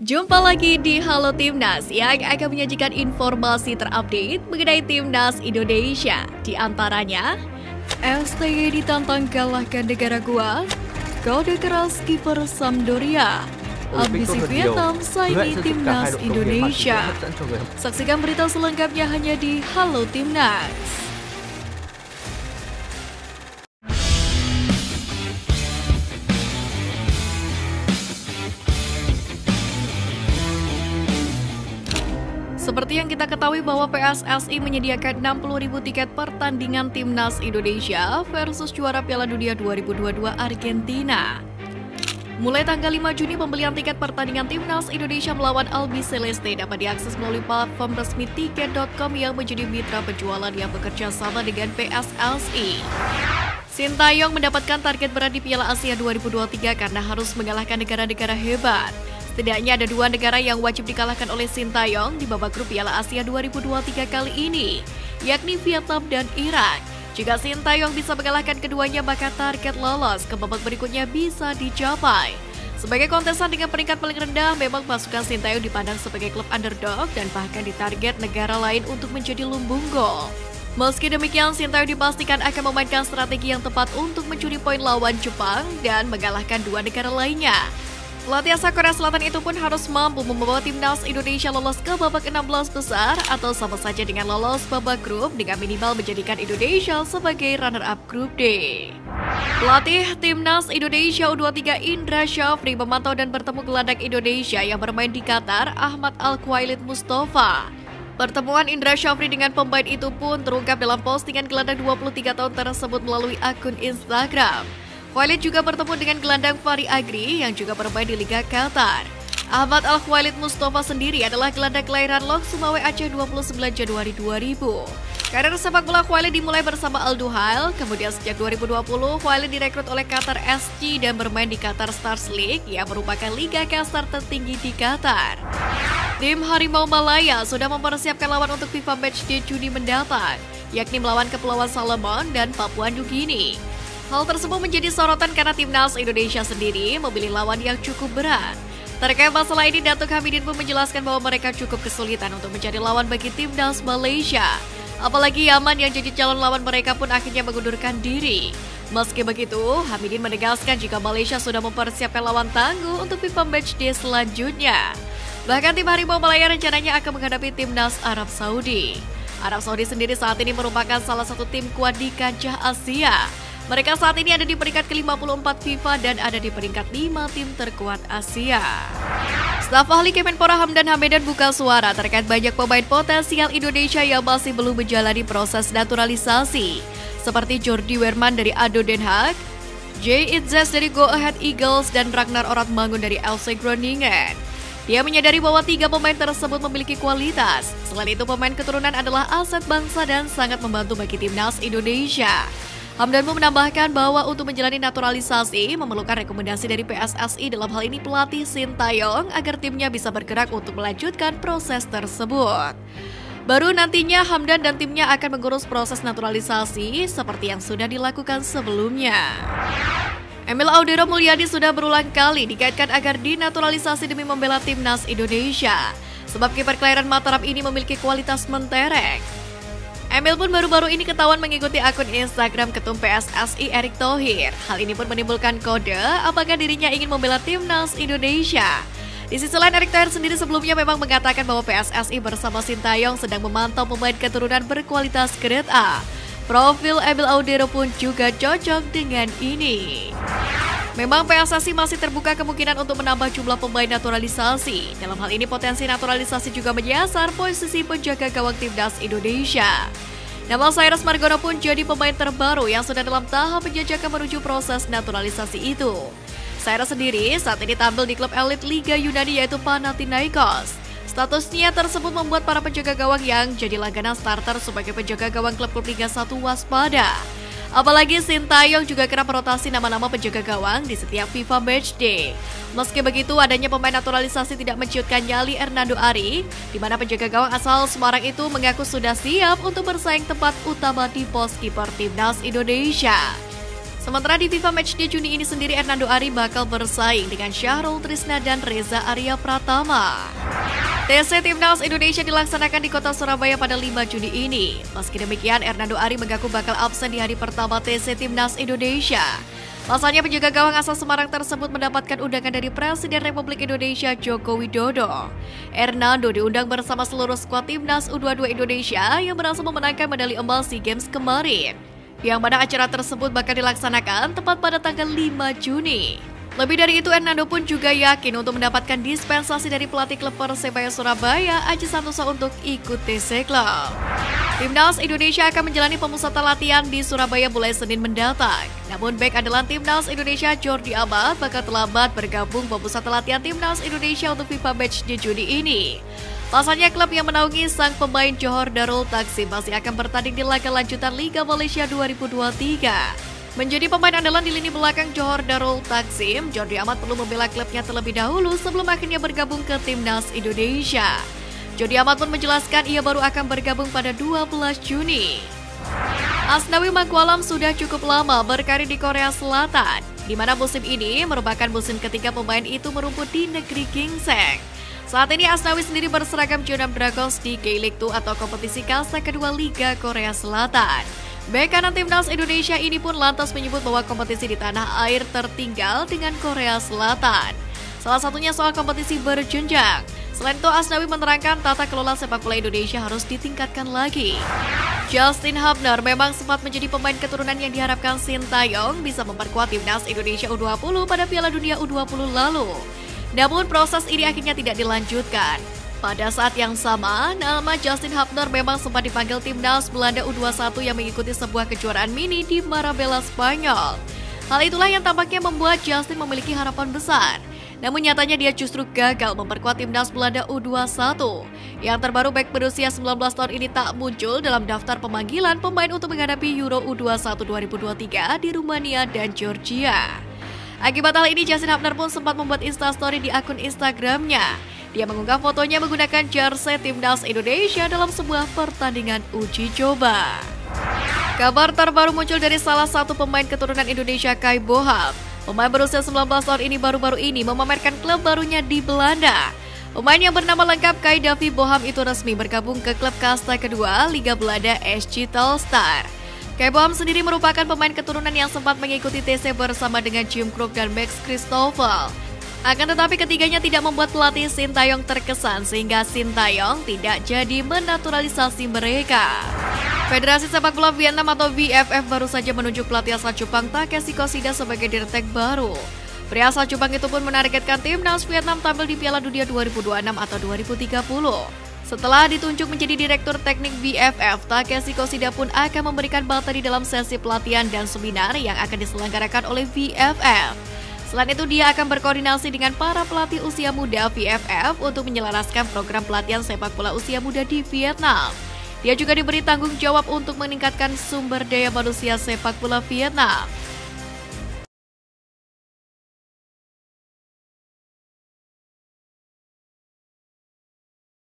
Jumpa lagi di Halo Timnas yang akan menyajikan informasi terupdate mengenai Timnas Indonesia. Di antaranya, STY ditantang kalahkan negara Gua, kode keras kiper Sampdoria, ambisi Vietnam saingi Timnas Indonesia. Saksikan berita selengkapnya hanya di Halo Timnas. Seperti yang kita ketahui bahwa PSSI menyediakan 60.000 tiket pertandingan Timnas Indonesia versus juara Piala Dunia 2022 Argentina. Mulai tanggal 5 Juni pembelian tiket pertandingan Timnas Indonesia melawan Albi Celeste dapat diakses melalui platform resmi tiket.com yang menjadi mitra penjualan yang bekerja sama dengan PSSI. Sintayong mendapatkan target berat di Piala Asia 2023 karena harus mengalahkan negara-negara hebat. Setidaknya ada 2 negara yang wajib dikalahkan oleh Sintayong di babak grup Piala Asia 2023 kali ini, yakni Vietnam dan Irak. Jika Sintayong bisa mengalahkan keduanya, maka target lolos ke babak berikutnya bisa dicapai. Sebagai kontesan dengan peringkat paling rendah, memang pasukan Sintayong dipandang sebagai klub underdog dan bahkan ditarget negara lain untuk menjadi lumbung gol. Meski demikian, Sintayong dipastikan akan memainkan strategi yang tepat untuk mencuri poin lawan Jepang dan mengalahkan 2 negara lainnya. Pelatih asal Korea Selatan itu pun harus mampu membawa Timnas Indonesia lolos ke babak 16 besar atau sama saja dengan lolos babak grup dengan minimal menjadikan Indonesia sebagai runner-up grup D. Pelatih Timnas Indonesia U23 Indra Syafri memantau dan bertemu gelandang Indonesia yang bermain di Qatar, Ahmad Al-Khawailid Mustafa. Pertemuan Indra Syafri dengan pemain itu pun terungkap dalam postingan gelandang 23 tahun tersebut melalui akun Instagram. Khawailid juga bertemu dengan gelandang Fahri Agri yang juga bermain di Liga Qatar. Ahmad Al-Khawailid Mustafa sendiri adalah gelandang kelahiran Lok Sumawe Aceh 29 Januari 2000. Karir sepak bola Khawailid dimulai bersama Al Duhail, kemudian sejak 2020 Khawailid direkrut oleh Qatar SC dan bermain di Qatar Stars League yang merupakan liga kasta tertinggi di Qatar. Tim Harimau Malaya sudah mempersiapkan lawan untuk FIFA Matchday Juni mendatang, yakni melawan Kepulauan Solomon dan Papua Nugini. Hal tersebut menjadi sorotan karena Timnas Indonesia sendiri memilih lawan yang cukup berat. Terkait masalah ini, Datuk Hamidin pun menjelaskan bahwa mereka cukup kesulitan untuk mencari lawan bagi Timnas Malaysia. Apalagi Yaman yang jadi calon lawan mereka pun akhirnya mengundurkan diri. Meski begitu, Hamidin menegaskan jika Malaysia sudah mempersiapkan lawan tangguh untuk FIFA Matchday selanjutnya. Bahkan tim Harimau Malaya rencananya akan menghadapi Timnas Arab Saudi. Arab Saudi sendiri saat ini merupakan salah satu tim kuat di kancah Asia. Mereka saat ini ada di peringkat ke-54 FIFA dan ada di peringkat 5 tim terkuat Asia. Staf ahli Kemenpora Hamdan Hamedan buka suara terkait banyak pemain potensial Indonesia yang masih belum menjalani proses naturalisasi. Seperti Jordi Werman dari ADO Den Haag, Jay Itzes dari Go Ahead Eagles, dan Ragnar Oratmangun dari FC Groningen. Dia menyadari bahwa 3 pemain tersebut memiliki kualitas. Selain itu, pemain keturunan adalah aset bangsa dan sangat membantu bagi Timnas Indonesia. Hamdan pun menambahkan bahwa untuk menjalani naturalisasi memerlukan rekomendasi dari PSSI, dalam hal ini pelatih Sintayong, agar timnya bisa bergerak untuk melanjutkan proses tersebut. Baru nantinya Hamdan dan timnya akan mengurus proses naturalisasi seperti yang sudah dilakukan sebelumnya. Emil Audero Mulyadi sudah berulang kali dikaitkan agar dinaturalisasi demi membela Timnas Indonesia. Sebab kiper kelahiran Mataram ini memiliki kualitas mentereng. Emil pun baru-baru ini ketahuan mengikuti akun Instagram Ketum PSSI Erick Thohir. Hal ini pun menimbulkan kode apakah dirinya ingin membela Timnas Indonesia. Di sisi lain, Erick Thohir sendiri sebelumnya memang mengatakan bahwa PSSI bersama Sintayong sedang memantau pemain keturunan berkualitas grade A. Profil Emil Audero pun juga cocok dengan ini. Memang PSSI masih terbuka kemungkinan untuk menambah jumlah pemain naturalisasi. Dalam hal ini, potensi naturalisasi juga menyasar posisi penjaga gawang Timnas Indonesia. Nama Cyrus Margono pun jadi pemain terbaru yang sudah dalam tahap penjajakan menuju proses naturalisasi itu. Cyrus sendiri saat ini tampil di klub elit Liga Yunani yaitu Panathinaikos. Statusnya tersebut membuat para penjaga gawang yang jadi langganan starter sebagai penjaga gawang klub-klub Liga 1 waspada. Apalagi Sintayong juga kerap merotasi nama-nama penjaga gawang di setiap FIFA Matchday. Meski begitu, adanya pemain naturalisasi tidak menciutkan nyali Hernando Ari, di mana penjaga gawang asal Semarang itu mengaku sudah siap untuk bersaing tempat utama di pos kiper Timnas Indonesia. Sementara di FIFA Matchday Juni ini sendiri, Hernando Ari bakal bersaing dengan Syahrul Trisna dan Reza Arya Pratama. TC Timnas Indonesia dilaksanakan di kota Surabaya pada 5 Juni ini. Meski demikian, Hernando Ari mengaku bakal absen di hari pertama TC Timnas Indonesia. Pasalnya penjaga gawang asal Semarang tersebut mendapatkan undangan dari Presiden Republik Indonesia Joko Widodo. Hernando diundang bersama seluruh skuad Timnas U22 Indonesia yang berhasil memenangkan medali emas SEA Games kemarin, yang mana acara tersebut bakal dilaksanakan tepat pada tanggal 5 Juni. Lebih dari itu, Hernando pun juga yakin untuk mendapatkan dispensasi dari pelatih klub Persebaya Surabaya, Aji Santoso, untuk ikut TC Club. Timnas Indonesia akan menjalani pemusatan latihan di Surabaya mulai Senin mendatang. Namun bek andalan Timnas Indonesia Jordi Amat bakal terlambat bergabung pemusatan latihan Timnas Indonesia untuk FIFA Matchday Juni ini. Pasalnya klub yang menaungi sang pemain Johor Darul Takzim masih akan bertanding di laga lanjutan Liga Malaysia 2023. Menjadi pemain andalan di lini belakang Johor Darul Takzim, Jordi Amat perlu membela klubnya terlebih dahulu sebelum akhirnya bergabung ke Timnas Indonesia. Jordi Amat pun menjelaskan ia baru akan bergabung pada 12 Juni. Asnawi Mangkualam sudah cukup lama berkarir di Korea Selatan, di mana musim ini merupakan musim ketiga pemain itu merumput di negeri gingseng. Saat ini Asnawi sendiri berseragam Jeonnam Dragons di K-League 2 atau kompetisi kasta kedua Liga Korea Selatan. Bek kanan Timnas Indonesia ini pun lantas menyebut bahwa kompetisi di tanah air tertinggal dengan Korea Selatan. Salah satunya soal kompetisi berjenjang. Selain itu, Asnawi menerangkan tata kelola sepak bola Indonesia harus ditingkatkan lagi. Justin Hubner memang sempat menjadi pemain keturunan yang diharapkan Sintayong bisa memperkuat Timnas Indonesia U20 pada Piala Dunia U20 lalu. Namun proses ini akhirnya tidak dilanjutkan. Pada saat yang sama, nama Justin Hubner memang sempat dipanggil Timnas Belanda U21 yang mengikuti sebuah kejuaraan mini di Marabella, Spanyol. Hal itulah yang tampaknya membuat Justin memiliki harapan besar. Namun nyatanya dia justru gagal memperkuat Timnas Belanda U21. Yang terbaru, bek berusia 19 tahun ini tak muncul dalam daftar pemanggilan pemain untuk menghadapi Euro U21 2023 di Rumania dan Georgia. Akibat hal ini, Justin Hubner pun sempat membuat instastory di akun Instagramnya. Dia mengunggah fotonya menggunakan jersey Timnas Indonesia dalam sebuah pertandingan uji coba. Kabar terbaru muncul dari salah satu pemain keturunan Indonesia, Kai Boham. Pemain berusia 19 tahun ini baru-baru ini memamerkan klub barunya di Belanda. Pemain yang bernama lengkap Kai Davi Boham itu resmi bergabung ke klub kasta kedua Liga Belanda, SC Telstar. Kai Boham sendiri merupakan pemain keturunan yang sempat mengikuti TC bersama dengan Jim Kruk dan Max Christoffel. Akan tetapi ketiganya tidak membuat pelatih Sintayong terkesan sehingga Sintayong tidak jadi menaturalisasi mereka. Federasi Sepak Bola Vietnam atau VFF baru saja menunjuk pelatih asal Jepang Takeshi Koshida sebagai direktur baru. Pria asal Jepang itu pun menargetkan Timnas Vietnam tampil di Piala Dunia 2026 atau 2030. Setelah ditunjuk menjadi direktur teknik VFF, Takeshi Koshida pun akan memberikan materi dalam sesi pelatihan dan seminar yang akan diselenggarakan oleh VFF. Selain itu, dia akan berkoordinasi dengan para pelatih usia muda VFF untuk menyelaraskan program pelatihan sepak bola usia muda di Vietnam. Dia juga diberi tanggung jawab untuk meningkatkan sumber daya manusia sepak bola Vietnam.